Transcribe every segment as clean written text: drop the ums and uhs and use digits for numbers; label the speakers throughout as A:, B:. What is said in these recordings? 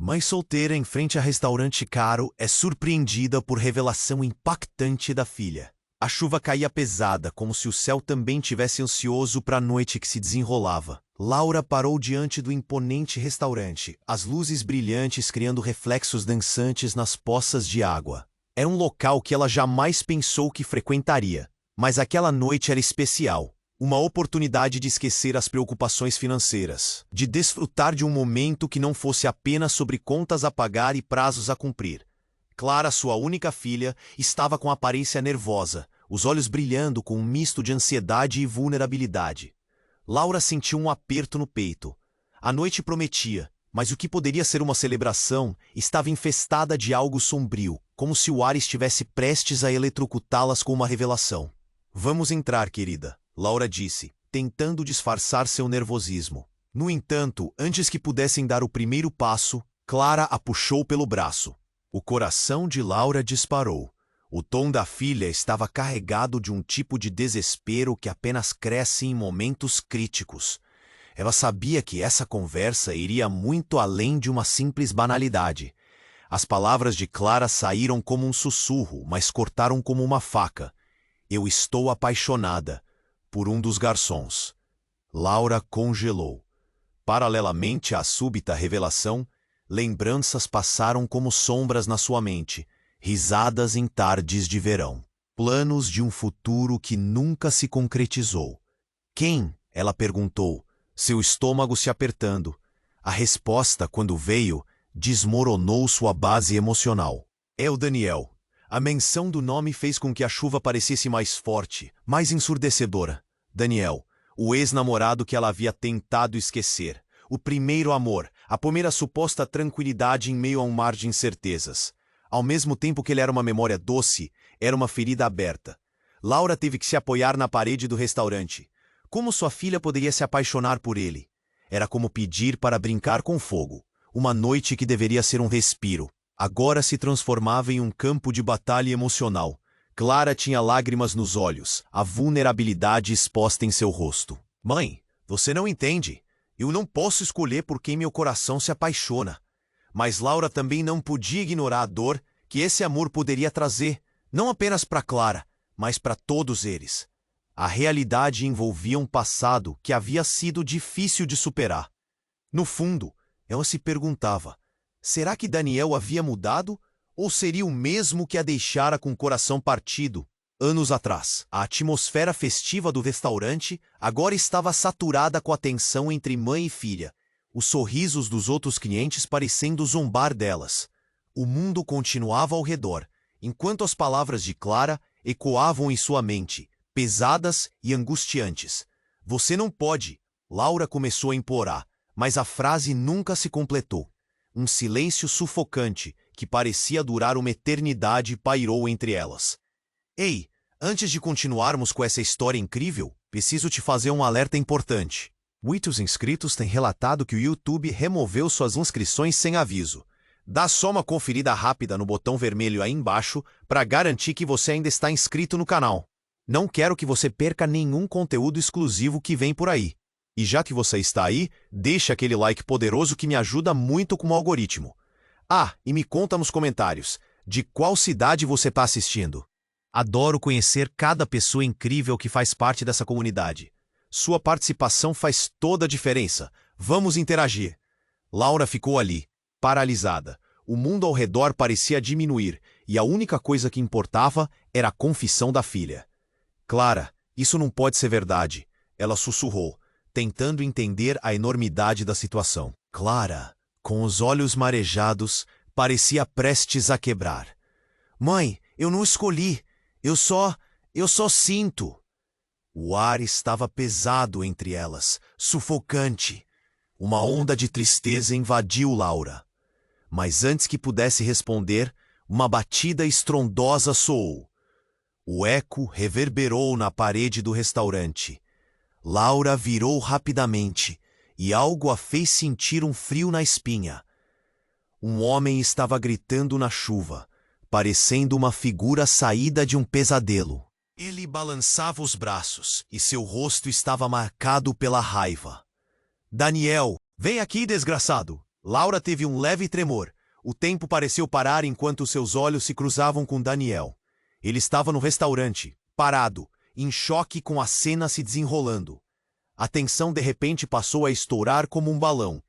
A: Mãe solteira em frente a restaurante caro é surpreendida por revelação impactante da filha. A chuva caía pesada, como se o céu também tivesse ansioso para a noite que se desenrolava. Laura parou diante do imponente restaurante, as luzes brilhantes criando reflexos dançantes nas poças de água. Era um local que ela jamais pensou que frequentaria, mas aquela noite era especial. Uma oportunidade de esquecer as preocupações financeiras, de desfrutar de um momento que não fosse apenas sobre contas a pagar e prazos a cumprir. Clara, sua única filha, estava com aparência nervosa, os olhos brilhando com um misto de ansiedade e vulnerabilidade. Laura sentiu um aperto no peito. A noite prometia, mas o que poderia ser uma celebração estava infestada de algo sombrio, como se o ar estivesse prestes a eletrocutá-las com uma revelação. "Vamos entrar, querida", Laura disse, tentando disfarçar seu nervosismo. No entanto, antes que pudessem dar o primeiro passo, Clara a puxou pelo braço. O coração de Laura disparou. O tom da filha estava carregado de um tipo de desespero que apenas cresce em momentos críticos. Ela sabia que essa conversa iria muito além de uma simples banalidade. As palavras de Clara saíram como um sussurro, mas cortaram como uma faca. "Eu estou apaixonada por um dos garçons." Laura congelou. Paralelamente à súbita revelação, lembranças passaram como sombras na sua mente, risadas em tardes de verão. Planos de um futuro que nunca se concretizou. "Quem?" ela perguntou, seu estômago se apertando. A resposta, quando veio, desmoronou sua base emocional. "É o Daniel." A menção do nome fez com que a chuva parecesse mais forte, mais ensurdecedora. Daniel, o ex-namorado que ela havia tentado esquecer. O primeiro amor, a primeira suposta tranquilidade em meio a um mar de incertezas. Ao mesmo tempo que ele era uma memória doce, era uma ferida aberta. Laura teve que se apoiar na parede do restaurante. Como sua filha poderia se apaixonar por ele? Era como pedir para brincar com fogo. Uma noite que deveria ser um respiro. Agora se transformava em um campo de batalha emocional. Clara tinha lágrimas nos olhos, a vulnerabilidade exposta em seu rosto. "Mãe, você não entende. Eu não posso escolher por quem meu coração se apaixona." Mas Laura também não podia ignorar a dor que esse amor poderia trazer, não apenas para Clara, mas para todos eles. A realidade envolvia um passado que havia sido difícil de superar. No fundo, ela se perguntava, será que Daniel havia mudado ou seria o mesmo que a deixara com o coração partido anos atrás? A atmosfera festiva do restaurante agora estava saturada com a tensão entre mãe e filha, os sorrisos dos outros clientes parecendo zombar delas. O mundo continuava ao redor, enquanto as palavras de Clara ecoavam em sua mente, pesadas e angustiantes. "Você não pode", Laura começou a implorar, mas a frase nunca se completou. Um silêncio sufocante, que parecia durar uma eternidade, pairou entre elas. "Ei, antes de continuarmos com essa história incrível, preciso te fazer um alerta importante." Muitos inscritos têm relatado que o YouTube removeu suas inscrições sem aviso. Dá só uma conferida rápida no botão vermelho aí embaixo para garantir que você ainda está inscrito no canal. Não quero que você perca nenhum conteúdo exclusivo que vem por aí. E já que você está aí, deixa aquele like poderoso que me ajuda muito com o algoritmo. Ah, e me conta nos comentários, de qual cidade você está assistindo? Adoro conhecer cada pessoa incrível que faz parte dessa comunidade. Sua participação faz toda a diferença. Vamos interagir. Laura ficou ali, paralisada. O mundo ao redor parecia diminuir, e a única coisa que importava era a confissão da filha. "Clara, isso não pode ser verdade", ela sussurrou, tentando entender a enormidade da situação. Clara, com os olhos marejados, parecia prestes a quebrar. "Mãe, eu não escolhi. Eu só sinto." O ar estava pesado entre elas, sufocante. Uma onda de tristeza invadiu Laura. Mas antes que pudesse responder, uma batida estrondosa soou. O eco reverberou na parede do restaurante. Laura virou rapidamente, e algo a fez sentir um frio na espinha. Um homem estava gritando na chuva, parecendo uma figura saída de um pesadelo. Ele balançava os braços, e seu rosto estava marcado pela raiva. "Daniel, vem aqui, desgraçado!" Laura teve um leve tremor. O tempo pareceu parar enquanto seus olhos se cruzavam com Daniel. Ele estava no restaurante, parado, em choque com a cena se desenrolando. A tensão de repente passou a estourar como um balão.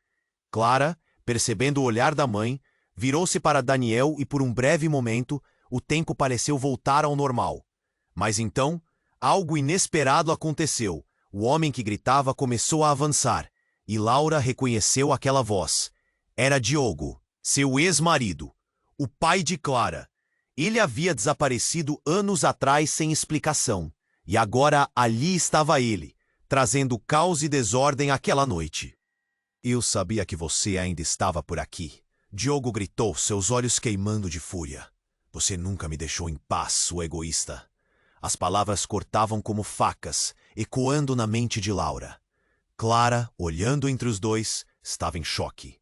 A: Clara, percebendo o olhar da mãe, virou-se para Daniel e por um breve momento, o tempo pareceu voltar ao normal. Mas então, algo inesperado aconteceu. O homem que gritava começou a avançar, e Laura reconheceu aquela voz. Era Diogo, seu ex-marido, o pai de Clara. Ele havia desaparecido anos atrás sem explicação, e agora ali estava ele, trazendo caos e desordem àquela noite. Eu sabia que você ainda estava por aqui. Diogo gritou, seus olhos queimando de fúria. Você nunca me deixou em paz, sua egoísta. As palavras cortavam como facas, ecoando na mente de Laura. Clara, olhando entre os dois, estava em choque.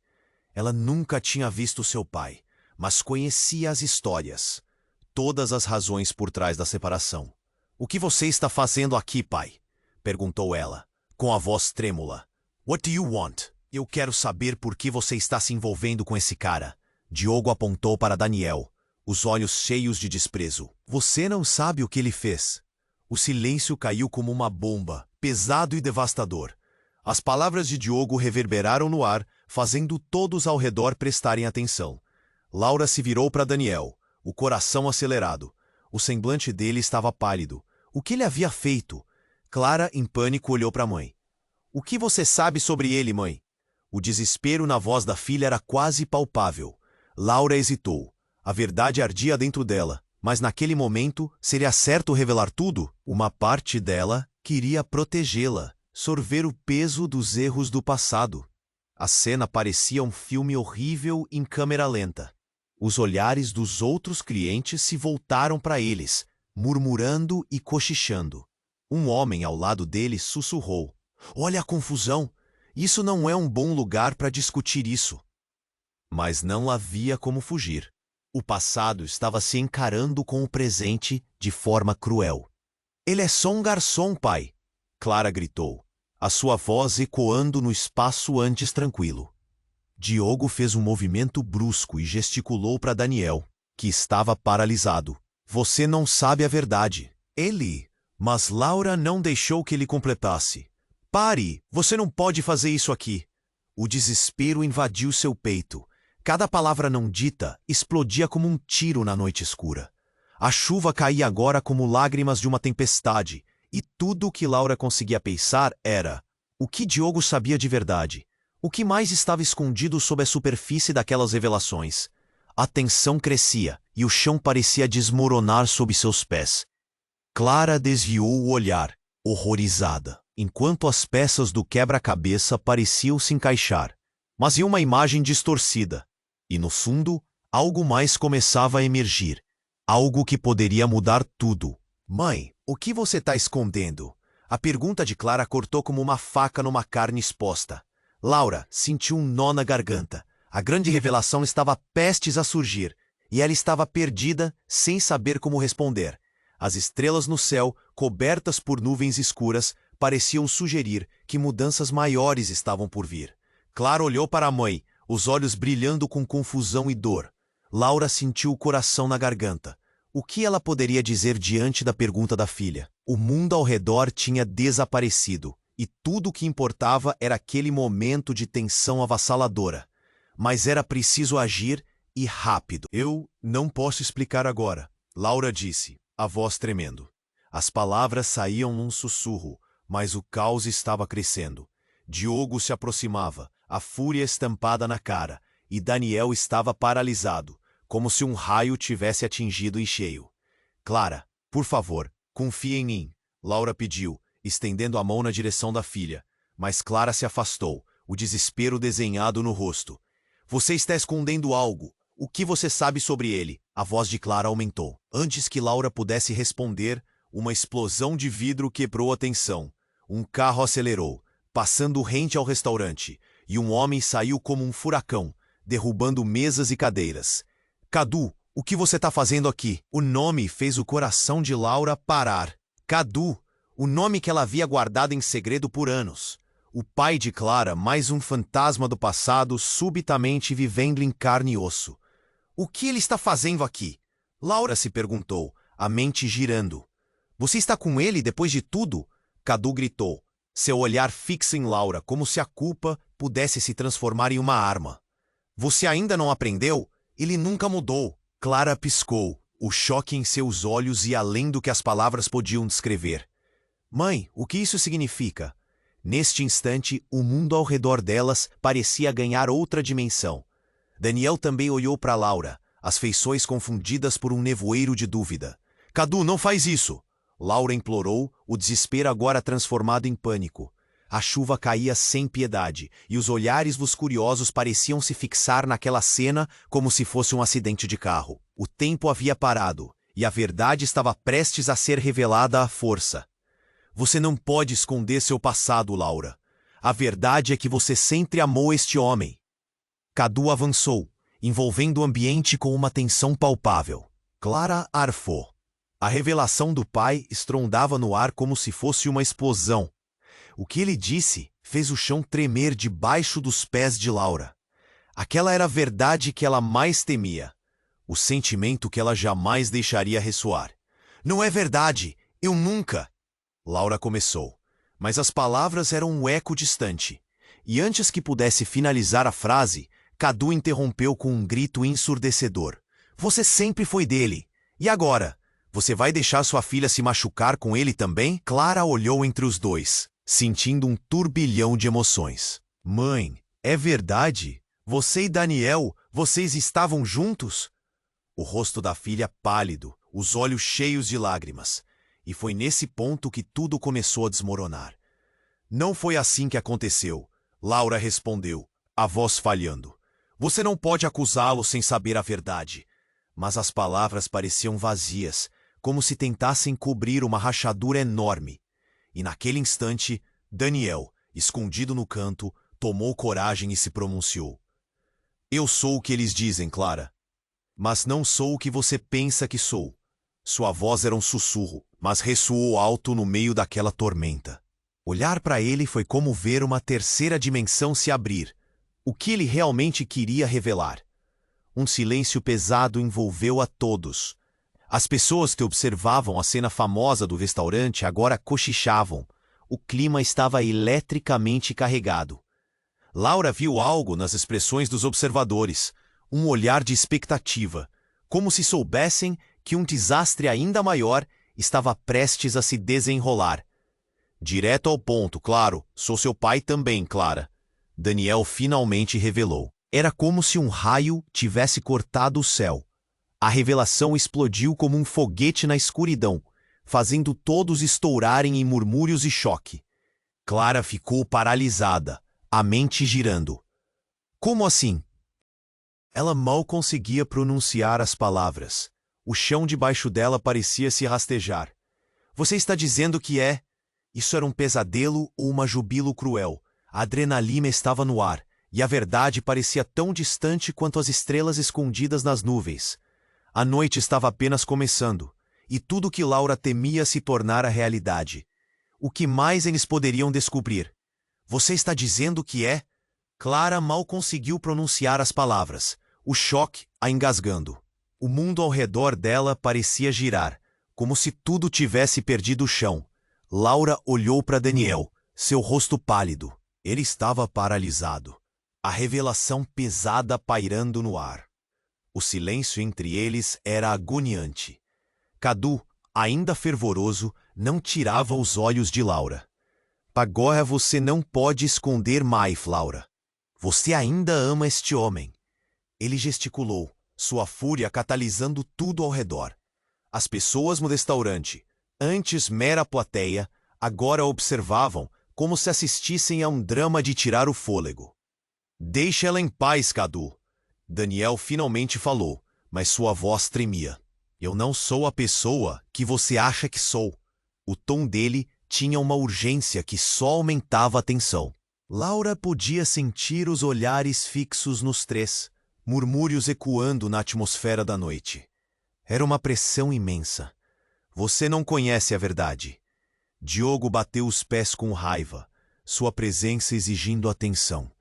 A: Ela nunca tinha visto seu pai, mas conhecia as histórias, todas as razões por trás da separação. O que você está fazendo aqui, pai? Perguntou ela, com a voz trêmula. What do you want? Eu quero saber por que você está se envolvendo com esse cara. Diogo apontou para Daniel, os olhos cheios de desprezo. Você não sabe o que ele fez. O silêncio caiu como uma bomba, pesado e devastador. As palavras de Diogo reverberaram no ar, fazendo todos ao redor prestarem atenção. Laura se virou para Daniel, o coração acelerado. O semblante dele estava pálido. O que ele havia feito? Clara, em pânico, olhou para a mãe. O que você sabe sobre ele, mãe? O desespero na voz da filha era quase palpável. Laura hesitou. A verdade ardia dentro dela, mas naquele momento, seria certo revelar tudo? Uma parte dela queria protegê-la, sorver o peso dos erros do passado. A cena parecia um filme horrível em câmera lenta. Os olhares dos outros clientes se voltaram para eles, murmurando e cochichando. Um homem ao lado deles sussurrou. Olha a confusão! Isso não é um bom lugar para discutir isso. Mas não havia como fugir. O passado estava se encarando com o presente de forma cruel. Ele é só um garçom, pai! Clara gritou, a sua voz ecoando no espaço antes tranquilo. Diogo fez um movimento brusco e gesticulou para Daniel, que estava paralisado. Você não sabe a verdade. Ele... Mas Laura não deixou que ele completasse. Pare! Você não pode fazer isso aqui. O desespero invadiu seu peito. Cada palavra não dita explodia como um tiro na noite escura. A chuva caía agora como lágrimas de uma tempestade, e tudo o que Laura conseguia pensar era: o que Diogo sabia de verdade? O que mais estava escondido sob a superfície daquelas revelações? A tensão crescia, e o chão parecia desmoronar sob seus pés. Clara desviou o olhar, horrorizada, enquanto as peças do quebra-cabeça pareciam se encaixar, mas em uma imagem distorcida. E no fundo, algo mais começava a emergir, algo que poderia mudar tudo. Mãe, o que você está escondendo? A pergunta de Clara cortou como uma faca numa carne exposta. Laura sentiu um nó na garganta. A grande revelação estava prestes a surgir, e ela estava perdida, sem saber como responder. As estrelas no céu, cobertas por nuvens escuras, pareciam sugerir que mudanças maiores estavam por vir. Clara olhou para a mãe, os olhos brilhando com confusão e dor. Laura sentiu o coração na garganta. O que ela poderia dizer diante da pergunta da filha? O mundo ao redor tinha desaparecido, e tudo o que importava era aquele momento de tensão avassaladora. Mas era preciso agir, e rápido. Eu não posso explicar agora, Laura disse, a voz tremendo. As palavras saíam num sussurro, mas o caos estava crescendo. Diogo se aproximava, a fúria estampada na cara, e Daniel estava paralisado, como se um raio tivesse atingido em cheio. Clara, por favor, confie em mim, Laura pediu, estendendo a mão na direção da filha. Mas Clara se afastou, o desespero desenhado no rosto. Você está escondendo algo. O que você sabe sobre ele? A voz de Clara aumentou. Antes que Laura pudesse responder, uma explosão de vidro quebrou a tensão. Um carro acelerou, passando rente ao restaurante, e um homem saiu como um furacão, derrubando mesas e cadeiras. Cadu, o que você está fazendo aqui? O nome fez o coração de Laura parar. Cadu, o nome que ela havia guardado em segredo por anos. O pai de Clara, mais um fantasma do passado, subitamente vivendo em carne e osso. O que ele está fazendo aqui? Laura se perguntou, a mente girando. Você está com ele depois de tudo? Cadu gritou, seu olhar fixo em Laura, como se a culpa pudesse se transformar em uma arma. Você ainda não aprendeu? Ele nunca mudou. Clara piscou, o choque em seus olhos e além do que as palavras podiam descrever. Mãe, o que isso significa? Neste instante, o mundo ao redor delas parecia ganhar outra dimensão. Daniel também olhou para Laura, as feições confundidas por um nevoeiro de dúvida. Cadu, não faz isso! Laura implorou, o desespero agora transformado em pânico. A chuva caía sem piedade, e os olhares dos curiosos pareciam se fixar naquela cena como se fosse um acidente de carro. O tempo havia parado, e a verdade estava prestes a ser revelada à força. Você não pode esconder seu passado, Laura. A verdade é que você sempre amou este homem. Cadu avançou, envolvendo o ambiente com uma tensão palpável. Clara arfou. A revelação do pai estrondava no ar como se fosse uma explosão. O que ele disse fez o chão tremer debaixo dos pés de Laura. Aquela era a verdade que ela mais temia. O sentimento que ela jamais deixaria ressoar. Não é verdade! Eu nunca! Laura começou, mas as palavras eram um eco distante. E antes que pudesse finalizar a frase, Cadu interrompeu com um grito ensurdecedor. Você sempre foi dele. E agora? Você vai deixar sua filha se machucar com ele também? Clara olhou entre os dois, sentindo um turbilhão de emoções. Mãe, é verdade? Você e Daniel, vocês estavam juntos? O rosto da filha pálido, os olhos cheios de lágrimas. E foi nesse ponto que tudo começou a desmoronar. Não foi assim que aconteceu, Laura respondeu, a voz falhando. Você não pode acusá-lo sem saber a verdade. Mas as palavras pareciam vazias, como se tentassem cobrir uma rachadura enorme. E naquele instante, Daniel, escondido no canto, tomou coragem e se pronunciou. Eu sou o que eles dizem, Clara. Mas não sou o que você pensa que sou. Sua voz era um sussurro, mas ressoou alto no meio daquela tormenta. Olhar para ele foi como ver uma terceira dimensão se abrir. O que ele realmente queria revelar? Um silêncio pesado envolveu a todos. As pessoas que observavam a cena famosa do restaurante agora cochichavam. O clima estava eletricamente carregado. Laura viu algo nas expressões dos observadores, um olhar de expectativa, como se soubessem que um desastre ainda maior estava prestes a se desenrolar. Direto ao ponto, claro, sou seu pai também, Clara. Daniel finalmente revelou. Era como se um raio tivesse cortado o céu. A revelação explodiu como um foguete na escuridão, fazendo todos estourarem em murmúrios e choque. Clara ficou paralisada, a mente girando. Como assim? Ela mal conseguia pronunciar as palavras. O chão debaixo dela parecia se rastejar. Você está dizendo que é? Isso era um pesadelo ou uma jubilo cruel. A adrenalina estava no ar, e a verdade parecia tão distante quanto as estrelas escondidas nas nuvens. A noite estava apenas começando, e tudo que Laura temia se tornara realidade. O que mais eles poderiam descobrir? Você está dizendo que é? Clara mal conseguiu pronunciar as palavras, o choque a engasgando. O mundo ao redor dela parecia girar, como se tudo tivesse perdido o chão. Laura olhou para Daniel, seu rosto pálido. Ele estava paralisado. A revelação pesada pairando no ar. O silêncio entre eles era agoniante. Cadu, ainda fervoroso, não tirava os olhos de Laura. Agora você não pode esconder mais, Laura. Você ainda ama este homem. Ele gesticulou, sua fúria catalisando tudo ao redor. As pessoas no restaurante, antes mera plateia, agora observavam como se assistissem a um drama de tirar o fôlego. Deixa ela em paz, Cadu. Daniel finalmente falou, mas sua voz tremia. Eu não sou a pessoa que você acha que sou. O tom dele tinha uma urgência que só aumentava a tensão. Laura podia sentir os olhares fixos nos três, murmúrios ecoando na atmosfera da noite. Era uma pressão imensa. Você não conhece a verdade. Diogo bateu os pés com raiva. sua presença exigindo atenção.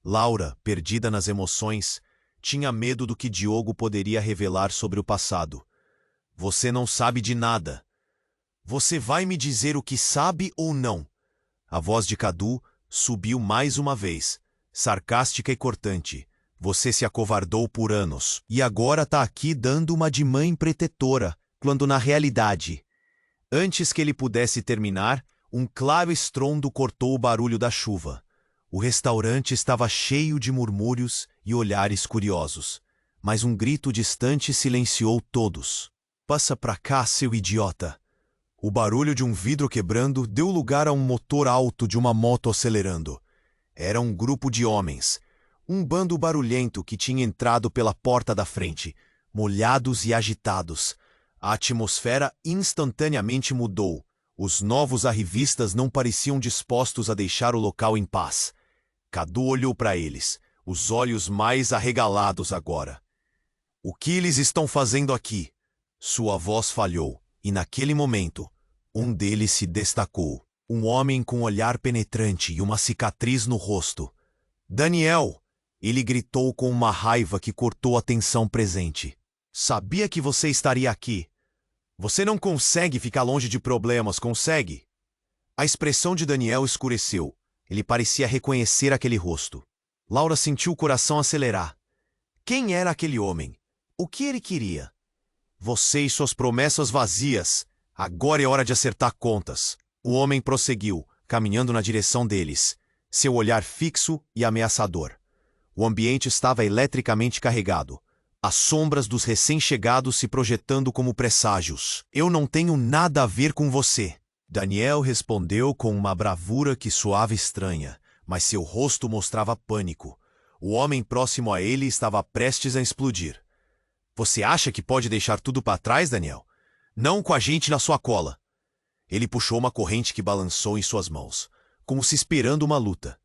A: Laura, perdida nas emoções, tinha medo do que Diogo poderia revelar sobre o passado. Você não sabe de nada. Você vai me dizer o que sabe ou não? A voz de Cadu subiu mais uma vez, sarcástica e cortante. Você se acovardou por anos, e agora tá aqui dando uma de mãe protetora, quando na realidade... Antes que ele pudesse terminar, um claro estrondo cortou o barulho da chuva. O restaurante estava cheio de murmúrios e olhares curiosos, mas um grito distante silenciou todos. Passa pra cá, seu idiota! O barulho de um vidro quebrando deu lugar a um motor alto de uma moto acelerando. Era um grupo de homens, um bando barulhento que tinha entrado pela porta da frente, molhados e agitados. A atmosfera instantaneamente mudou. Os novos arrivistas não pareciam dispostos a deixar o local em paz. Cadu olhou para eles, os olhos mais arregalados agora. O que eles estão fazendo aqui? Sua voz falhou, e naquele momento, um deles se destacou. Um homem com um olhar penetrante e uma cicatriz no rosto. Daniel! Ele gritou com uma raiva que cortou a tensão presente. Sabia que você estaria aqui. Você não consegue ficar longe de problemas, consegue? A expressão de Daniel escureceu. Ele parecia reconhecer aquele rosto. Laura sentiu o coração acelerar. Quem era aquele homem? O que ele queria? Você e suas promessas vazias. Agora é hora de acertar contas. O homem prosseguiu, caminhando na direção deles, seu olhar fixo e ameaçador. O ambiente estava eletricamente carregado. As sombras dos recém-chegados se projetando como presságios. Eu não tenho nada a ver com você. Daniel respondeu com uma bravura que soava estranha, mas seu rosto mostrava pânico. O homem próximo a ele estava prestes a explodir. Você acha que pode deixar tudo para trás, Daniel? Não com a gente na sua cola. Ele puxou uma corrente que balançou em suas mãos, como se esperando uma luta.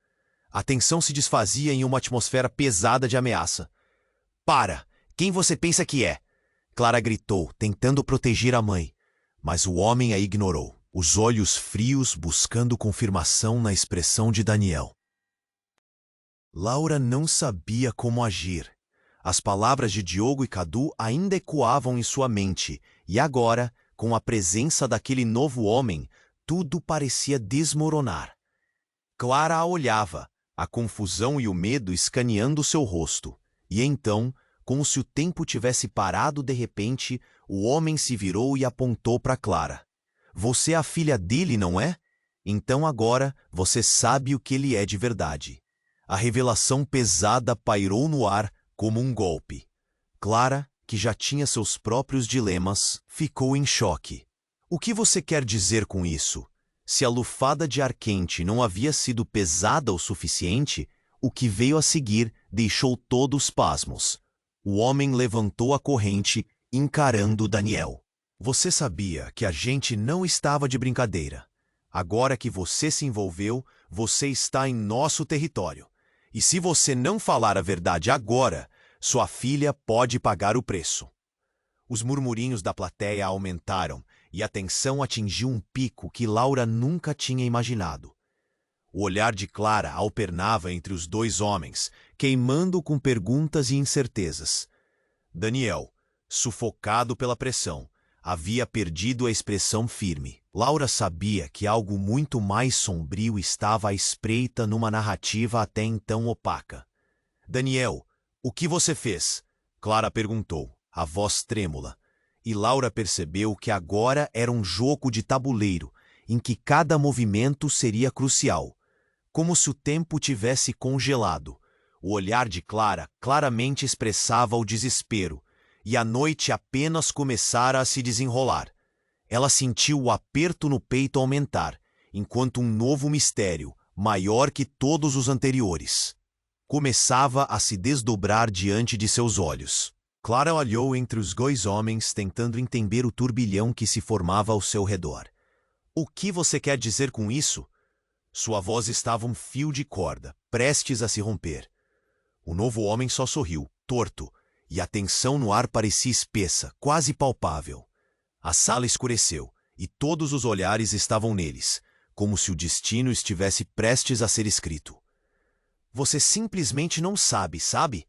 A: A tensão se desfazia em uma atmosfera pesada de ameaça. Para! Quem você pensa que é? Clara gritou, tentando proteger a mãe. Mas o homem a ignorou, os olhos frios buscando confirmação na expressão de Daniel. Laura não sabia como agir. As palavras de Diogo e Cadu ainda ecoavam em sua mente, e agora, com a presença daquele novo homem, tudo parecia desmoronar. Clara a olhava, a confusão e o medo escaneando seu rosto, e então, como se o tempo tivesse parado de repente, o homem se virou e apontou para Clara. Você é a filha dele, não é? Então agora você sabe o que ele é de verdade. A revelação pesada pairou no ar como um golpe. Clara, que já tinha seus próprios dilemas, ficou em choque. O que você quer dizer com isso? Se a lufada de ar quente não havia sido pesada o suficiente, o que veio a seguir deixou todos pasmos. O homem levantou a corrente, encarando Daniel. Você sabia que a gente não estava de brincadeira. Agora que você se envolveu, você está em nosso território. E se você não falar a verdade agora, sua filha pode pagar o preço. Os murmurinhos da plateia aumentaram e a tensão atingiu um pico que Laura nunca tinha imaginado. O olhar de Clara alternava entre os dois homens, queimando com perguntas e incertezas. Daniel, sufocado pela pressão, havia perdido a expressão firme. Laura sabia que algo muito mais sombrio estava à espreita numa narrativa até então opaca. Daniel, o que você fez? Clara perguntou, a voz trêmula. E Laura percebeu que agora era um jogo de tabuleiro, em que cada movimento seria crucial. Como se o tempo tivesse congelado. O olhar de Clara claramente expressava o desespero, e a noite apenas começara a se desenrolar. Ela sentiu o aperto no peito aumentar, enquanto um novo mistério, maior que todos os anteriores, começava a se desdobrar diante de seus olhos. Clara olhou entre os dois homens, tentando entender o turbilhão que se formava ao seu redor. O que você quer dizer com isso? Sua voz estava um fio de corda, prestes a se romper. O novo homem só sorriu, torto, e a tensão no ar parecia espessa, quase palpável. A sala escureceu, e todos os olhares estavam neles, como se o destino estivesse prestes a ser escrito. Você simplesmente não sabe, sabe?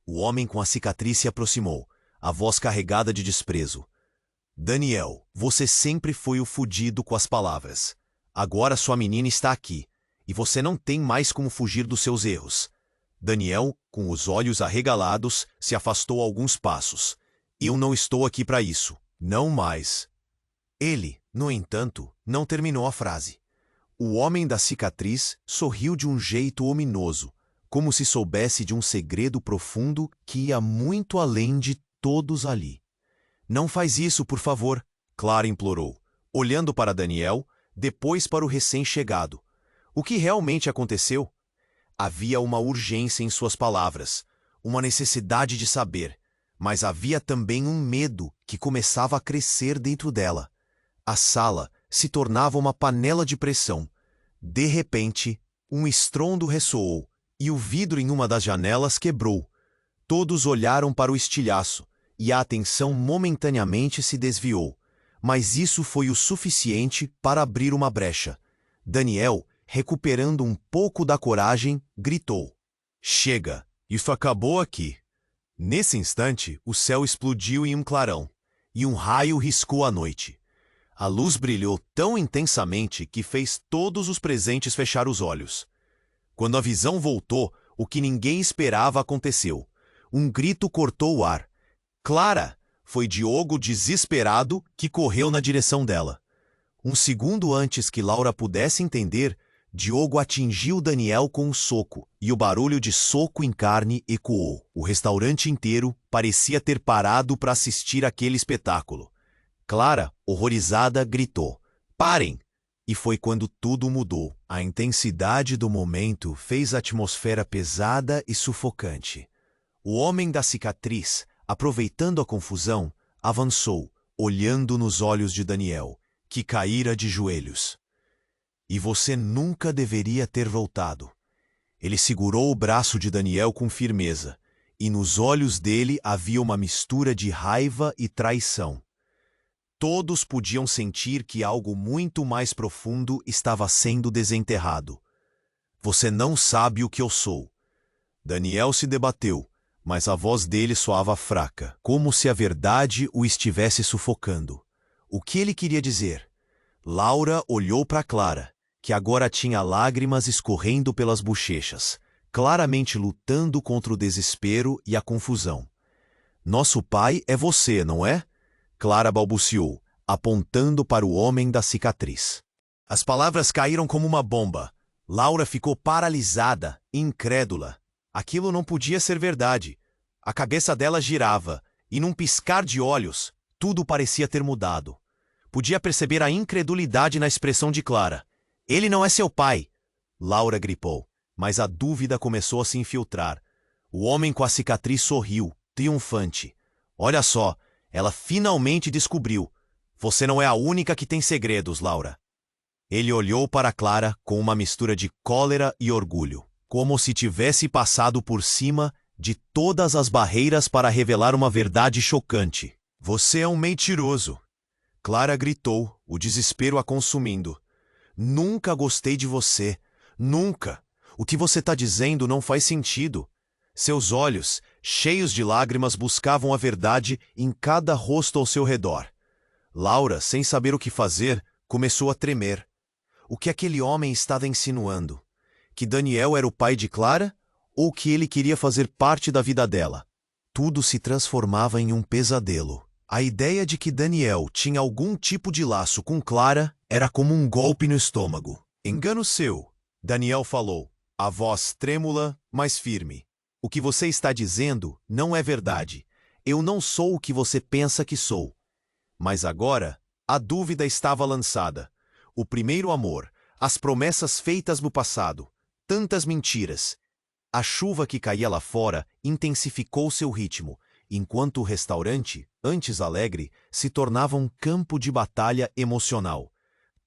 A: O homem com a cicatriz se aproximou, a voz carregada de desprezo. Daniel, você sempre foi o fudido com as palavras. Agora sua menina está aqui, e você não tem mais como fugir dos seus erros. Daniel, com os olhos arregalados, se afastou alguns passos. Eu não estou aqui para isso. Não mais. Ele, no entanto, não terminou a frase. O homem da cicatriz sorriu de um jeito ominoso, como se soubesse de um segredo profundo que ia muito além de todos ali. Não faz isso, por favor, Clara implorou, olhando para Daniel, depois para o recém-chegado. O que realmente aconteceu? Havia uma urgência em suas palavras, uma necessidade de saber, mas havia também um medo que começava a crescer dentro dela. A sala se tornava uma panela de pressão. De repente, um estrondo ressoou e o vidro em uma das janelas quebrou. Todos olharam para o estilhaço e a atenção momentaneamente se desviou. Mas isso foi o suficiente para abrir uma brecha. Daniel, recuperando um pouco da coragem, gritou: "Chega! Isso acabou aqui!" Nesse instante, o céu explodiu em um clarão, e um raio riscou a noite. A luz brilhou tão intensamente que fez todos os presentes fechar os olhos. Quando a visão voltou, o que ninguém esperava aconteceu. Um grito cortou o ar. "Clara!" Foi Diogo, desesperado, que correu na direção dela. Um segundo antes que Laura pudesse entender, Diogo atingiu Daniel com um soco, e o barulho de soco em carne ecoou. O restaurante inteiro parecia ter parado para assistir aquele espetáculo. Clara, horrorizada, gritou: "Parem!" E foi quando tudo mudou. A intensidade do momento fez a atmosfera pesada e sufocante. O homem da cicatriz, aproveitando a confusão, avançou, olhando nos olhos de Daniel, que caíra de joelhos. "E você nunca deveria ter voltado." Ele segurou o braço de Daniel com firmeza, e nos olhos dele havia uma mistura de raiva e traição. Todos podiam sentir que algo muito mais profundo estava sendo desenterrado. "Você não sabe o que eu sou." Daniel se debateu, mas a voz dele soava fraca, como se a verdade o estivesse sufocando. O que ele queria dizer? Laura olhou para Clara, que agora tinha lágrimas escorrendo pelas bochechas, claramente lutando contra o desespero e a confusão. "Nosso pai é você, não é?" Clara balbuciou, apontando para o homem da cicatriz. As palavras caíram como uma bomba. Laura ficou paralisada, incrédula. Aquilo não podia ser verdade. A cabeça dela girava, e num piscar de olhos, tudo parecia ter mudado. Podia perceber a incredulidade na expressão de Clara. "Ele não é seu pai!" Laura gripou, mas a dúvida começou a se infiltrar. O homem com a cicatriz sorriu, triunfante. "Olha só, ela finalmente descobriu. Você não é a única que tem segredos, Laura." Ele olhou para Clara com uma mistura de cólera e orgulho, como se tivesse passado por cima de todas as barreiras para revelar uma verdade chocante. "Você é um mentiroso!" Clara gritou, o desespero a consumindo. "Nunca gostei de você. Nunca. O que você está dizendo não faz sentido." Seus olhos, cheios de lágrimas, buscavam a verdade em cada rosto ao seu redor. Laura, sem saber o que fazer, começou a tremer. O que aquele homem estava insinuando? Que Daniel era o pai de Clara? Ou que ele queria fazer parte da vida dela? Tudo se transformava em um pesadelo. A ideia de que Daniel tinha algum tipo de laço com Clara era como um golpe no estômago. "Engano seu", Daniel falou, a voz trêmula, mas firme. "O que você está dizendo não é verdade. Eu não sou o que você pensa que sou." Mas agora, a dúvida estava lançada. O primeiro amor, as promessas feitas no passado, tantas mentiras. A chuva que caía lá fora intensificou seu ritmo, enquanto o restaurante, antes alegre, se tornava um campo de batalha emocional.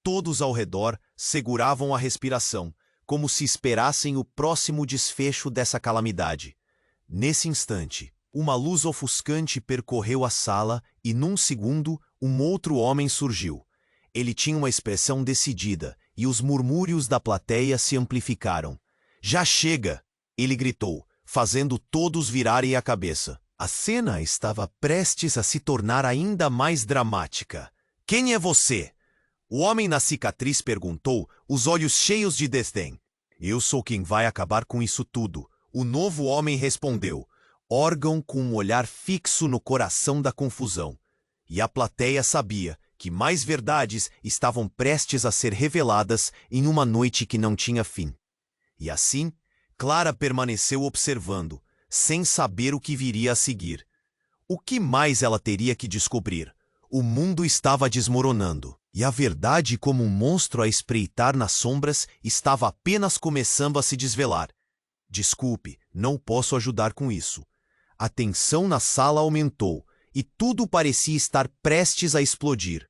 A: Todos ao redor seguravam a respiração, como se esperassem o próximo desfecho dessa calamidade. Nesse instante, uma luz ofuscante percorreu a sala e, num segundo, um outro homem surgiu. Ele tinha uma expressão decidida e os murmúrios da plateia se amplificaram. Já chega! Ele gritou, fazendo todos virarem a cabeça. A cena estava prestes a se tornar ainda mais dramática. Quem é você? O homem na cicatriz perguntou, os olhos cheios de desdém. Eu sou quem vai acabar com isso tudo. O novo homem respondeu, órgão com um olhar fixo no coração da confusão. E a plateia sabia que mais verdades estavam prestes a ser reveladas em uma noite que não tinha fim. E assim, Clara permaneceu observando, sem saber o que viria a seguir. O que mais ela teria que descobrir? O mundo estava desmoronando, e a verdade, como um monstro a espreitar nas sombras, estava apenas começando a se desvelar. Desculpe, não posso ajudar com isso. A tensão na sala aumentou, e tudo parecia estar prestes a explodir.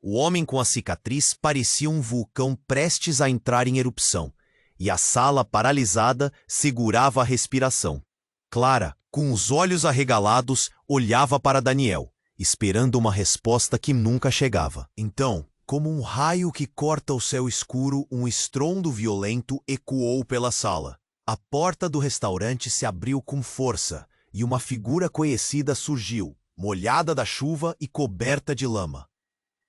A: O homem com a cicatriz parecia um vulcão prestes a entrar em erupção, e a sala paralisada segurava a respiração. Clara, com os olhos arregalados, olhava para Daniel, esperando uma resposta que nunca chegava. Então, como um raio que corta o céu escuro, um estrondo violento ecoou pela sala. A porta do restaurante se abriu com força, e uma figura conhecida surgiu, molhada da chuva e coberta de lama.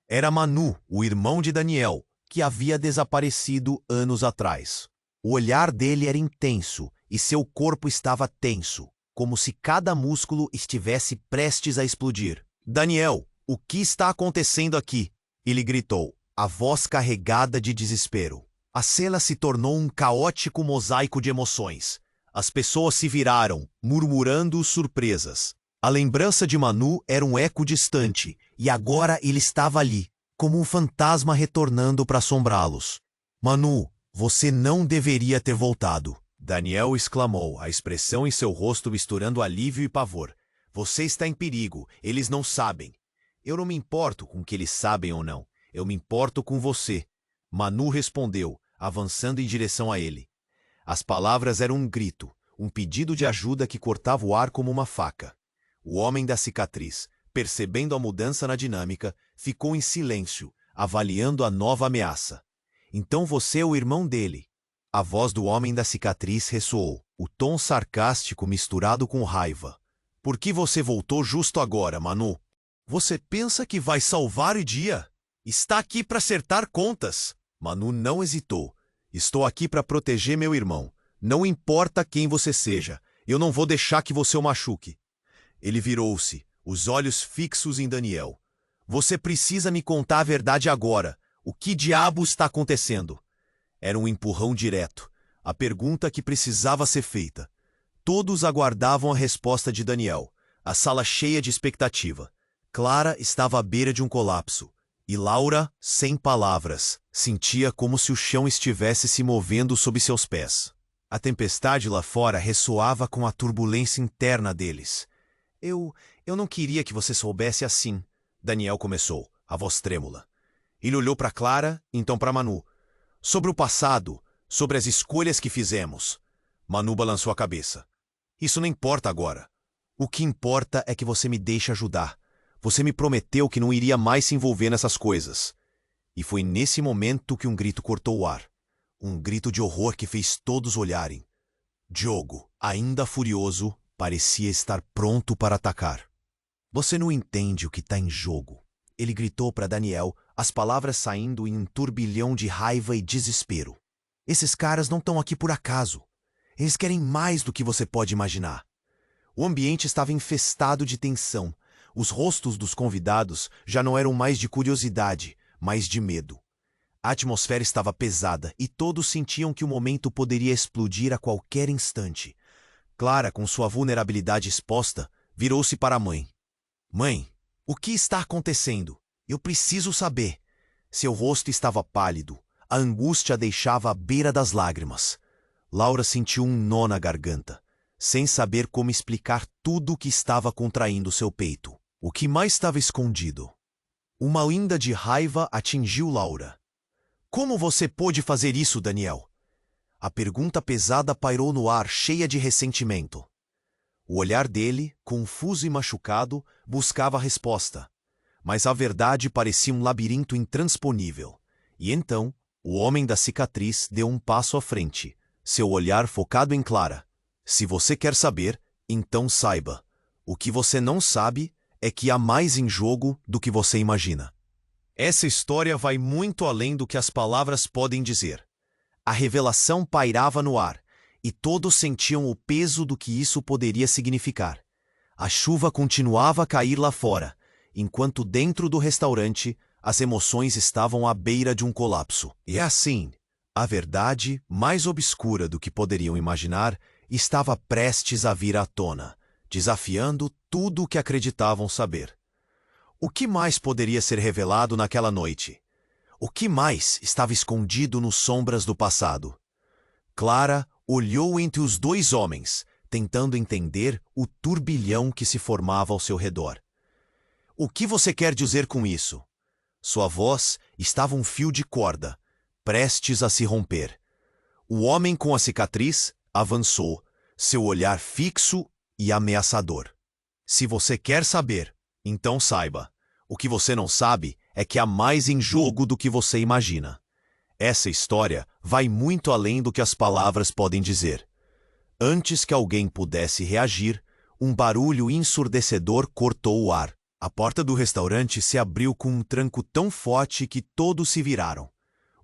A: Era Manu, o irmão de Daniel, que havia desaparecido anos atrás. O olhar dele era intenso e seu corpo estava tenso, como se cada músculo estivesse prestes a explodir. Daniel, o que está acontecendo aqui? Ele gritou, a voz carregada de desespero. A cena se tornou um caótico mosaico de emoções. As pessoas se viraram, murmurando surpresas. A lembrança de Manu era um eco distante, e agora ele estava ali, como um fantasma retornando para assombrá-los. Manu, você não deveria ter voltado. Daniel exclamou, a expressão em seu rosto misturando alívio e pavor. Você está em perigo, eles não sabem. Eu não me importo com o que eles sabem ou não. Eu me importo com você. Manu respondeu, avançando em direção a ele. As palavras eram um grito, um pedido de ajuda que cortava o ar como uma faca. O homem da cicatriz, percebendo a mudança na dinâmica, ficou em silêncio, avaliando a nova ameaça. Então você é o irmão dele. A voz do homem da cicatriz ressoou, o tom sarcástico misturado com raiva. Por que você voltou justo agora, Manu? Você pensa que vai salvar o dia? Está aqui para acertar contas. Manu não hesitou. Estou aqui para proteger meu irmão. Não importa quem você seja, eu não vou deixar que você o machuque. Ele virou-se, os olhos fixos em Daniel. Você precisa me contar a verdade agora. O que diabo está acontecendo? Era um empurrão direto, a pergunta que precisava ser feita. Todos aguardavam a resposta de Daniel, a sala cheia de expectativa. Clara estava à beira de um colapso, e Laura, sem palavras, sentia como se o chão estivesse se movendo sob seus pés. A tempestade lá fora ressoava com a turbulência interna deles. Eu não queria que você soubesse assim, Daniel começou, a voz trêmula. Ele olhou para Clara, então para Manu. Sobre o passado, sobre as escolhas que fizemos. Manu balançou a cabeça. Isso não importa agora. O que importa é que você me deixe ajudar. Você me prometeu que não iria mais se envolver nessas coisas. E foi nesse momento que um grito cortou o ar. Um grito de horror que fez todos olharem. Diogo, ainda furioso, parecia estar pronto para atacar. Você não entende o que está em jogo. Ele gritou para Daniel, as palavras saindo em um turbilhão de raiva e desespero. Esses caras não estão aqui por acaso. Eles querem mais do que você pode imaginar. O ambiente estava infestado de tensão. Os rostos dos convidados já não eram mais de curiosidade, mas de medo. A atmosfera estava pesada e todos sentiam que o momento poderia explodir a qualquer instante. Clara, com sua vulnerabilidade exposta, virou-se para a mãe. Mãe, o que está acontecendo? Eu preciso saber. Seu rosto estava pálido. A angústia a deixava à beira das lágrimas. Laura sentiu um nó na garganta, sem saber como explicar tudo o que estava contraindo seu peito. O que mais estava escondido? Uma onda de raiva atingiu Laura. Como você pôde fazer isso, Daniel? A pergunta pesada pairou no ar, cheia de ressentimento. O olhar dele, confuso e machucado, buscava a resposta. Mas a verdade parecia um labirinto intransponível. E então, O homem da cicatriz deu um passo à frente, seu olhar focado em Clara. Se você quer saber, então saiba. O que você não sabe é que há mais em jogo do que você imagina. Essa história vai muito além do que as palavras podem dizer. A revelação pairava no ar, e todos sentiam o peso do que isso poderia significar. A chuva continuava a cair lá fora, enquanto dentro do restaurante as emoções estavam à beira de um colapso. E assim, a verdade, mais obscura do que poderiam imaginar, estava prestes a vir à tona, desafiando tudo o que acreditavam saber. O que mais poderia ser revelado naquela noite? O que mais estava escondido nos sombras do passado? Clara olhou entre os dois homens, tentando entender o turbilhão que se formava ao seu redor. O que você quer dizer com isso? Sua voz estava um fio de corda, prestes a se romper. O homem com a cicatriz avançou, seu olhar fixo e ameaçador. Se você quer saber, então saiba. O que você não sabe é que há mais em jogo do que você imagina. Essa história vai muito além do que as palavras podem dizer. Antes que alguém pudesse reagir, um barulho ensurdecedor cortou o ar. A porta do restaurante se abriu com um tranco tão forte que todos se viraram.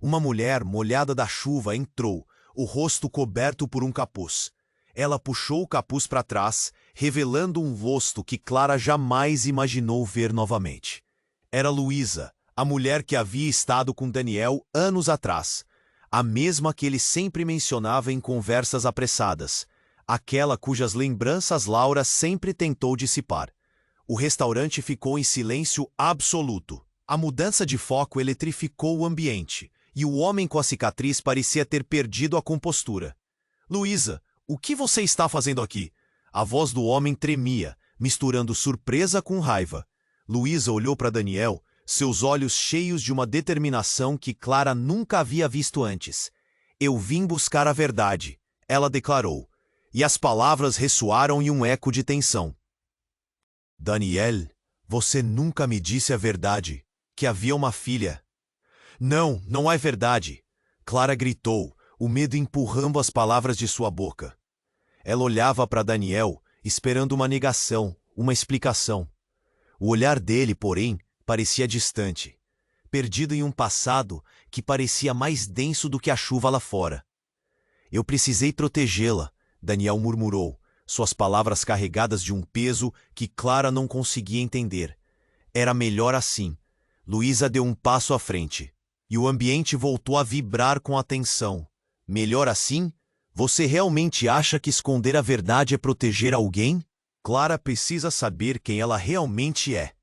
A: Uma mulher molhada da chuva entrou, o rosto coberto por um capuz. Ela puxou o capuz para trás, revelando um rosto que Clara jamais imaginou ver novamente. Era Luísa, a mulher que havia estado com Daniel anos atrás, a mesma que ele sempre mencionava em conversas apressadas, aquela cujas lembranças Laura sempre tentou dissipar. O restaurante ficou em silêncio absoluto. A mudança de foco eletrificou o ambiente, e o homem com a cicatriz parecia ter perdido a compostura. Luísa, o que você está fazendo aqui? A voz do homem tremia, misturando surpresa com raiva. Luísa olhou para Daniel, seus olhos cheios de uma determinação que Clara nunca havia visto antes. Eu vim buscar a verdade, ela declarou, e as palavras ressoaram em um eco de tensão. Daniel, você nunca me disse a verdade, que havia uma filha. Não, não é verdade, Clara gritou, o medo empurrando as palavras de sua boca. Ela olhava para Daniel, esperando uma negação, uma explicação. O olhar dele, porém, parecia distante, perdido em um passado que parecia mais denso do que a chuva lá fora. Eu precisei protegê-la, Daniel murmurou, suas palavras carregadas de um peso que Clara não conseguia entender. Era melhor assim. Luísa deu um passo à frente, e o ambiente voltou a vibrar com a tensão. Melhor assim? Você realmente acha que esconder a verdade é proteger alguém? Clara precisa saber quem ela realmente é.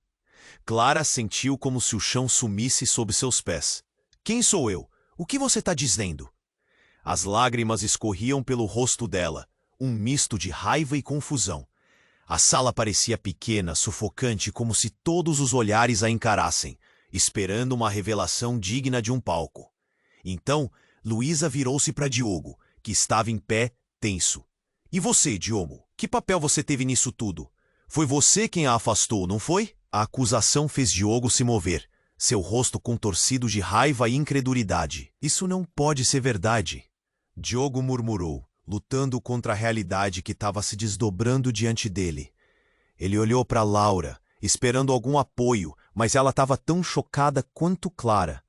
A: Clara sentiu como se o chão sumisse sob seus pés. Quem sou eu? O que você está dizendo? As lágrimas escorriam pelo rosto dela, um misto de raiva e confusão. A sala parecia pequena, sufocante, como se todos os olhares a encarassem, esperando uma revelação digna de um palco. Então, Luísa virou-se para Diogo, que estava em pé, tenso. E você, Diogo, que papel você teve nisso tudo? Foi você quem a afastou, não foi? A acusação fez Diogo se mover, seu rosto contorcido de raiva e incredulidade. Isso não pode ser verdade. Diogo murmurou, lutando contra a realidade que estava se desdobrando diante dele. Ele olhou para Laura, esperando algum apoio, mas ela estava tão chocada quanto Clara.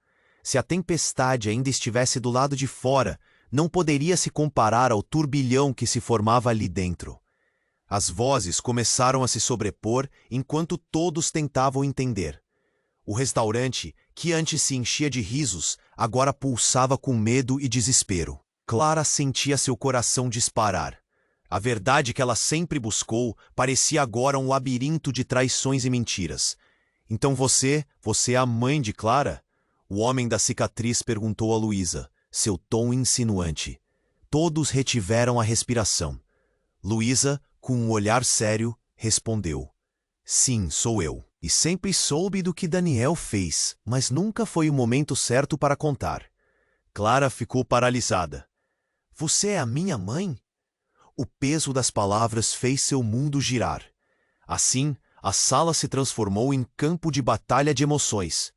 A: Se a tempestade ainda estivesse do lado de fora, não poderia se comparar ao turbilhão que se formava ali dentro. As vozes começaram a se sobrepor enquanto todos tentavam entender. O restaurante, que antes se enchia de risos, agora pulsava com medo e desespero. Clara sentia seu coração disparar. A verdade que ela sempre buscou parecia agora um labirinto de traições e mentiras. Então você é a mãe de Clara? O homem da cicatriz perguntou a Luísa, seu tom insinuante. Todos retiveram a respiração. Luísa, com um olhar sério, respondeu. Sim, sou eu. E sempre soube do que Daniel fez, mas nunca foi o momento certo para contar. Clara ficou paralisada. Você é a minha mãe? O peso das palavras fez seu mundo girar. Assim, a sala se transformou em campo de batalha de emoções.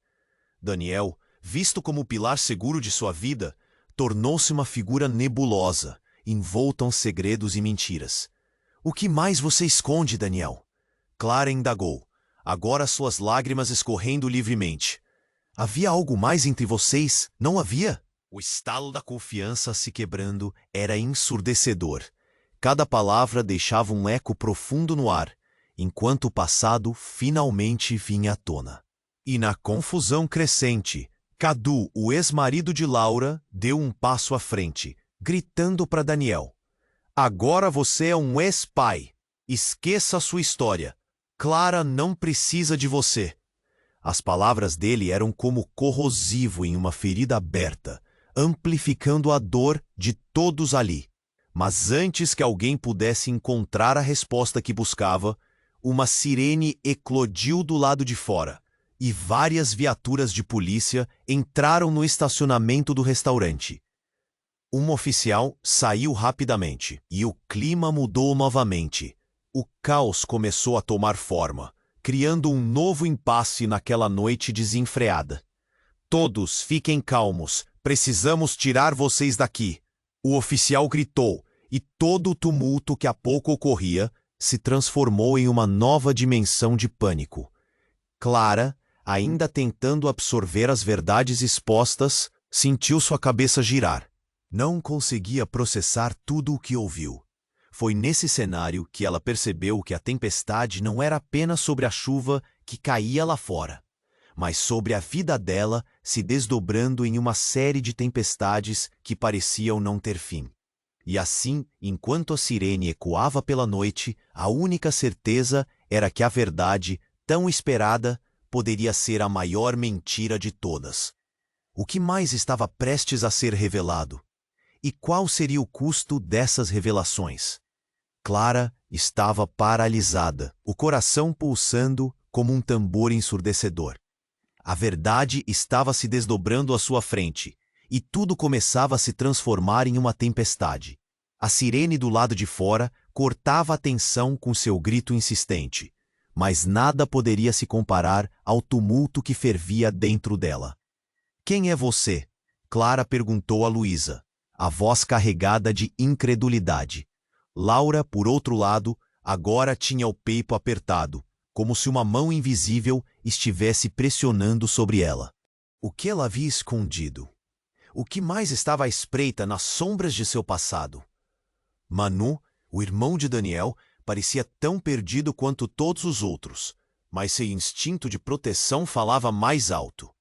A: Daniel, visto como o pilar seguro de sua vida, tornou-se uma figura nebulosa, envolta em segredos e mentiras. O que mais você esconde, Daniel? Clara indagou, agora suas lágrimas escorrendo livremente. Havia algo mais entre vocês, não havia? O estalo da confiança se quebrando era ensurdecedor. Cada palavra deixava um eco profundo no ar, enquanto o passado finalmente vinha à tona. E na confusão crescente, Cadu, o ex-marido de Laura, deu um passo à frente, gritando para Daniel: agora você é um ex-pai. Esqueça a sua história. Clara não precisa de você. As palavras dele eram como corrosivo em uma ferida aberta, amplificando a dor de todos ali. Mas antes que alguém pudesse encontrar a resposta que buscava, uma sirene eclodiu do lado de fora, e várias viaturas de polícia entraram no estacionamento do restaurante. Um oficial saiu rapidamente, e o clima mudou novamente. O caos começou a tomar forma, criando um novo impasse naquela noite desenfreada. Todos fiquem calmos, precisamos tirar vocês daqui. O oficial gritou, e todo o tumulto que há pouco ocorria se transformou em uma nova dimensão de pânico. Clara, ainda tentando absorver as verdades expostas, sentiu sua cabeça girar. Não conseguia processar tudo o que ouviu. Foi nesse cenário que ela percebeu que a tempestade não era apenas sobre a chuva que caía lá fora, mas sobre a vida dela se desdobrando em uma série de tempestades que pareciam não ter fim. E assim, enquanto a sirene ecoava pela noite, a única certeza era que a verdade, tão esperada, poderia ser a maior mentira de todas. O que mais estava prestes a ser revelado? E qual seria o custo dessas revelações? Clara estava paralisada, o coração pulsando como um tambor ensurdecedor. A verdade estava se desdobrando à sua frente, e tudo começava a se transformar em uma tempestade. A sirene do lado de fora cortava a tensão com seu grito insistente, mas nada poderia se comparar ao tumulto que fervia dentro dela. Quem é você? Clara perguntou a Luísa, a voz carregada de incredulidade. Laura, por outro lado, agora tinha o peito apertado, como se uma mão invisível estivesse pressionando sobre ela. O que ela havia escondido? O que mais estava à espreita nas sombras de seu passado? Manu, o irmão de Daniel, parecia tão perdido quanto todos os outros, mas seu instinto de proteção falava mais alto.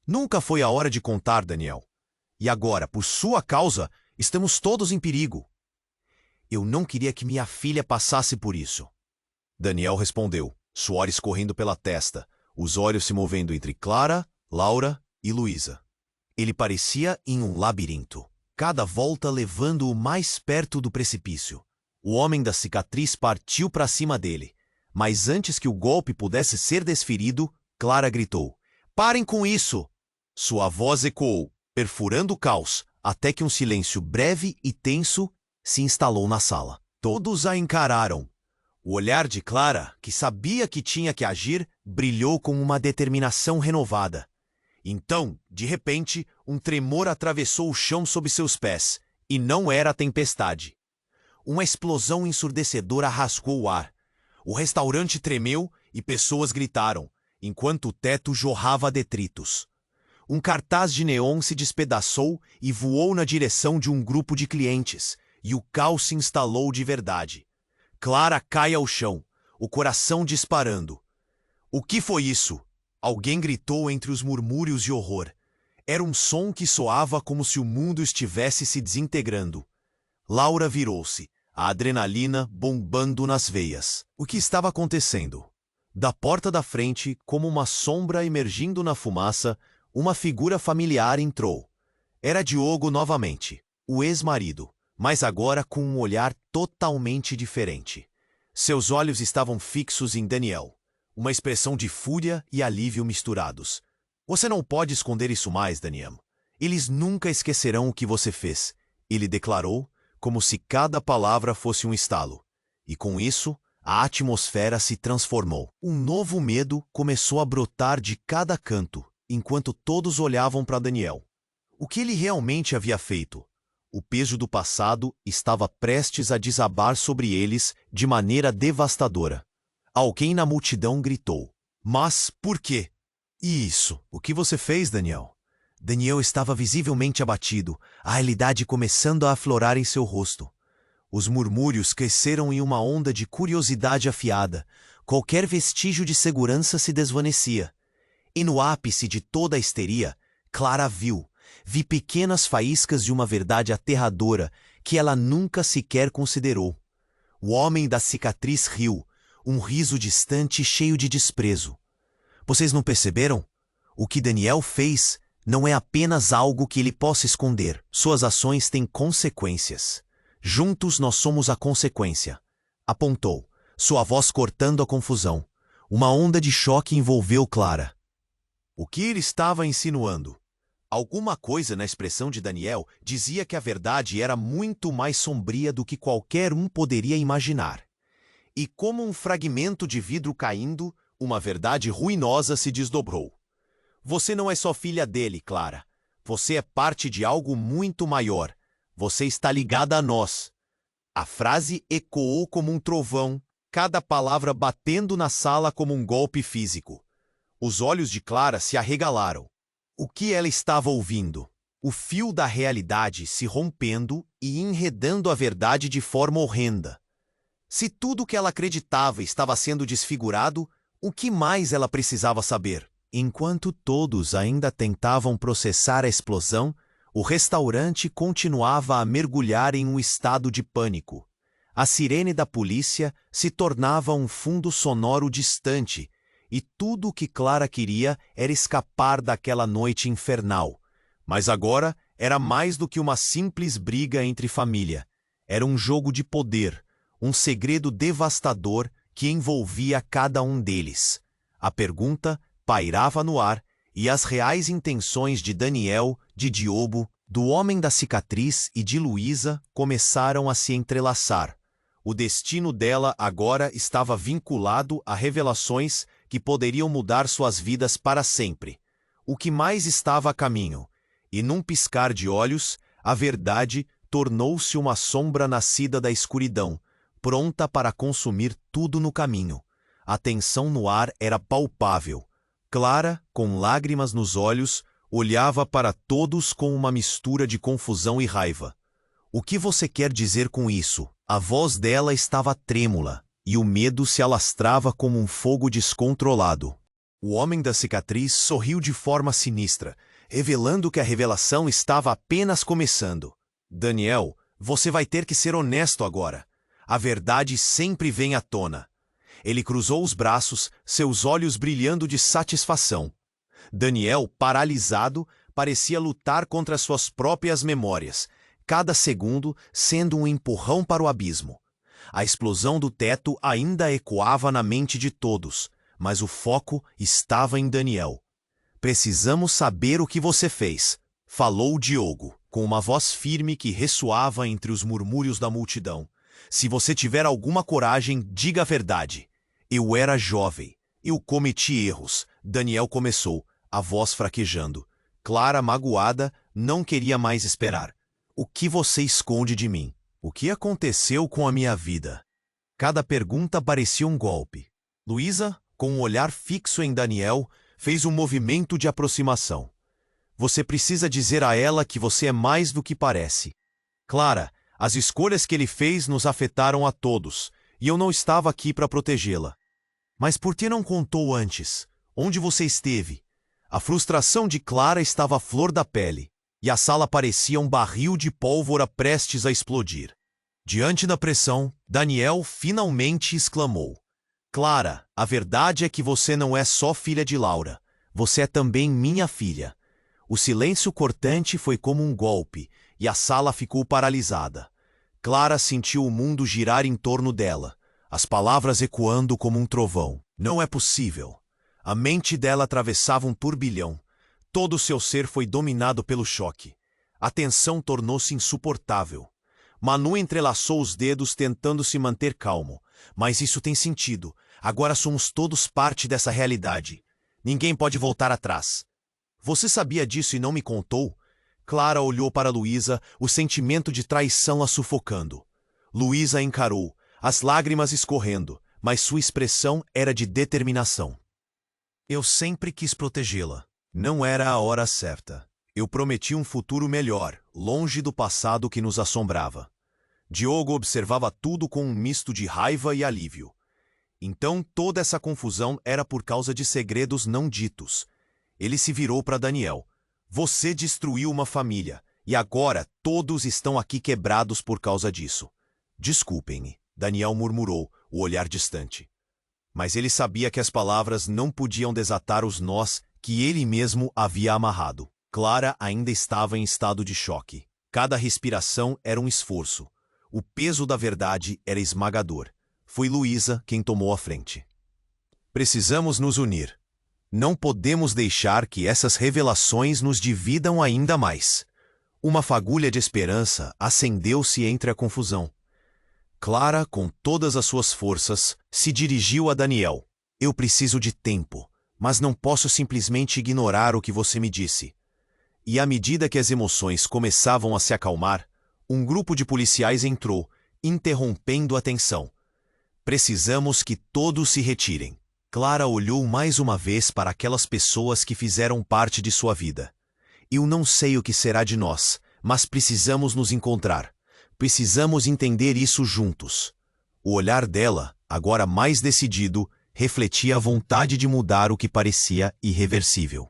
A: Nunca foi a hora de contar, Daniel. E agora, por sua causa, estamos todos em perigo. Eu não queria que minha filha passasse por isso. Daniel respondeu, suor escorrendo pela testa, os olhos se movendo entre Clara, Laura e Luísa. Ele parecia em um labirinto, cada volta levando-o mais perto do precipício. O homem da cicatriz partiu para cima dele, mas antes que o golpe pudesse ser desferido, Clara gritou, "Parem com isso!" Sua voz ecoou, perfurando o caos, até que um silêncio breve e tenso se instalou na sala. Todos a encararam. O olhar de Clara, que sabia que tinha que agir, brilhou com uma determinação renovada. Então, de repente, um tremor atravessou o chão sob seus pés, e não era a tempestade. Uma explosão ensurdecedora rasgou o ar. O restaurante tremeu e pessoas gritaram, enquanto o teto jorrava detritos. Um cartaz de neon se despedaçou e voou na direção de um grupo de clientes, e o caos se instalou de verdade. Clara cai ao chão, o coração disparando. O que foi isso? Alguém gritou entre os murmúrios de horror. Era um som que soava como se o mundo estivesse se desintegrando. Laura virou-se, a adrenalina bombando nas veias. O que estava acontecendo? Da porta da frente, como uma sombra emergindo na fumaça, uma figura familiar entrou. Era Diogo novamente, o ex-marido, mas agora com um olhar totalmente diferente. Seus olhos estavam fixos em Daniel, uma expressão de fúria e alívio misturados. Você não pode esconder isso mais, Daniel. Eles nunca esquecerão o que você fez, ele declarou, como se cada palavra fosse um estalo. E com isso, a atmosfera se transformou. Um novo medo começou a brotar de cada canto, enquanto todos olhavam para Daniel. O que ele realmente havia feito? O peso do passado estava prestes a desabar sobre eles de maneira devastadora. Alguém na multidão gritou: "Mas por quê?" "E isso? O que você fez, Daniel?" Daniel estava visivelmente abatido, a realidade começando a aflorar em seu rosto. Os murmúrios cresceram em uma onda de curiosidade afiada. Qualquer vestígio de segurança se desvanecia. E no ápice de toda a histeria, Clara viu pequenas faíscas de uma verdade aterradora que ela nunca sequer considerou. O homem da cicatriz riu, um riso distante e cheio de desprezo. Vocês não perceberam? O que Daniel fez não é apenas algo que ele possa esconder. Suas ações têm consequências. Juntos nós somos a consequência. Apontou, sua voz cortando a confusão. Uma onda de choque envolveu Clara. O que ele estava insinuando? Alguma coisa na expressão de Daniel dizia que a verdade era muito mais sombria do que qualquer um poderia imaginar. E como um fragmento de vidro caindo, uma verdade ruinosa se desdobrou. Você não é só filha dele, Clara. Você é parte de algo muito maior. Você está ligada a nós. A frase ecoou como um trovão, cada palavra batendo na sala como um golpe físico. Os olhos de Clara se arregalaram. O que ela estava ouvindo? O fio da realidade se rompendo e enredando a verdade de forma horrenda. Se tudo o que ela acreditava estava sendo desfigurado, o que mais ela precisava saber? Enquanto todos ainda tentavam processar a explosão, o restaurante continuava a mergulhar em um estado de pânico. A sirene da polícia se tornava um fundo sonoro distante, e tudo o que Clara queria era escapar daquela noite infernal. Mas agora era mais do que uma simples briga entre família. Era um jogo de poder, um segredo devastador que envolvia cada um deles. A pergunta pairava no ar, e as reais intenções de Daniel, de Diogo, do homem da cicatriz e de Luísa começaram a se entrelaçar. O destino dela agora estava vinculado a revelações que poderiam mudar suas vidas para sempre. O que mais estava a caminho? E num piscar de olhos, a verdade tornou-se uma sombra nascida da escuridão, pronta para consumir tudo no caminho. A tensão no ar era palpável. Clara, com lágrimas nos olhos, olhava para todos com uma mistura de confusão e raiva. "O que você quer dizer com isso?" A voz dela estava trêmula, e o medo se alastrava como um fogo descontrolado. O homem da cicatriz sorriu de forma sinistra, revelando que a revelação estava apenas começando. "Daniel, você vai ter que ser honesto agora. A verdade sempre vem à tona." Ele cruzou os braços, seus olhos brilhando de satisfação. Daniel, paralisado, parecia lutar contra suas próprias memórias, cada segundo sendo um empurrão para o abismo. A explosão do teto ainda ecoava na mente de todos, mas o foco estava em Daniel. "Precisamos saber o que você fez", falou Diogo, com uma voz firme que ressoava entre os murmúrios da multidão. "Se você tiver alguma coragem, diga a verdade." "Eu era jovem. Eu cometi erros." Daniel começou, a voz fraquejando. Clara, magoada, não queria mais esperar. "O que você esconde de mim? O que aconteceu com a minha vida?" Cada pergunta parecia um golpe. Luísa, com um olhar fixo em Daniel, fez um movimento de aproximação. "Você precisa dizer a ela que você é mais do que parece." "Clara, as escolhas que ele fez nos afetaram a todos, e eu não estava aqui para protegê-la." "Mas por que não contou antes? Onde você esteve?" A frustração de Clara estava à flor da pele, e a sala parecia um barril de pólvora prestes a explodir. Diante da pressão, Daniel finalmente exclamou: "Clara, a verdade é que você não é só filha de Laura. Você é também minha filha." O silêncio cortante foi como um golpe, e a sala ficou paralisada. Clara sentiu o mundo girar em torno dela, as palavras ecoando como um trovão. "Não é possível." A mente dela atravessava um turbilhão. Todo o seu ser foi dominado pelo choque. A tensão tornou-se insuportável. Manu entrelaçou os dedos tentando se manter calmo. "Mas isso tem sentido. Agora somos todos parte dessa realidade. Ninguém pode voltar atrás." Você sabia disso e não me contou? Clara olhou para Luísa, o sentimento de traição a sufocando. Luísa encarou, as lágrimas escorrendo, mas sua expressão era de determinação. Eu sempre quis protegê-la. Não era a hora certa. Eu prometi um futuro melhor, longe do passado que nos assombrava. Diogo observava tudo com um misto de raiva e alívio. Então toda essa confusão era por causa de segredos não ditos. Ele se virou para Daniel. Você destruiu uma família, e agora todos estão aqui quebrados por causa disso. Desculpem-me, Daniel murmurou, o olhar distante. Mas ele sabia que as palavras não podiam desatar os nós que ele mesmo havia amarrado. Clara ainda estava em estado de choque. Cada respiração era um esforço. O peso da verdade era esmagador. Foi Luísa quem tomou a frente. Precisamos nos unir. Não podemos deixar que essas revelações nos dividam ainda mais. Uma fagulha de esperança acendeu-se entre a confusão. Clara, com todas as suas forças, se dirigiu a Daniel. Eu preciso de tempo, mas não posso simplesmente ignorar o que você me disse. E à medida que as emoções começavam a se acalmar, um grupo de policiais entrou, interrompendo a tensão. Precisamos que todos se retirem. Clara olhou mais uma vez para aquelas pessoas que fizeram parte de sua vida. Eu não sei o que será de nós, mas precisamos nos encontrar. Precisamos entender isso juntos. O olhar dela, agora mais decidido, refletia a vontade de mudar o que parecia irreversível.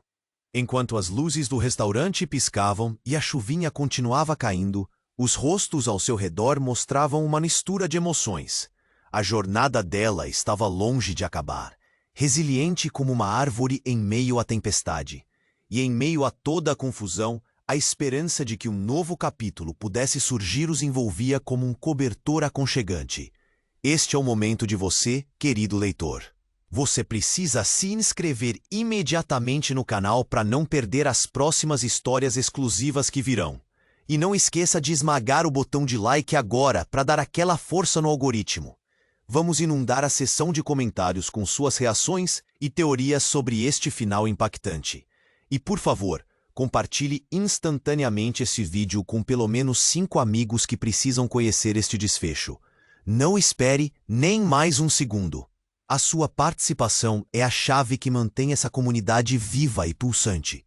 A: Enquanto as luzes do restaurante piscavam e a chuvinha continuava caindo, os rostos ao seu redor mostravam uma mistura de emoções. A jornada dela estava longe de acabar. Resiliente como uma árvore em meio à tempestade. E em meio a toda a confusão, a esperança de que um novo capítulo pudesse surgir os envolvia como um cobertor aconchegante. Este é o momento de você, querido leitor. Você precisa se inscrever imediatamente no canal para não perder as próximas histórias exclusivas que virão. E não esqueça de esmagar o botão de like agora para dar aquela força no algoritmo. Vamos inundar a seção de comentários com suas reações e teorias sobre este final impactante. E por favor, compartilhe instantaneamente esse vídeo com pelo menos 5 amigos que precisam conhecer este desfecho. Não espere nem mais um segundo. A sua participação é a chave que mantém essa comunidade viva e pulsante.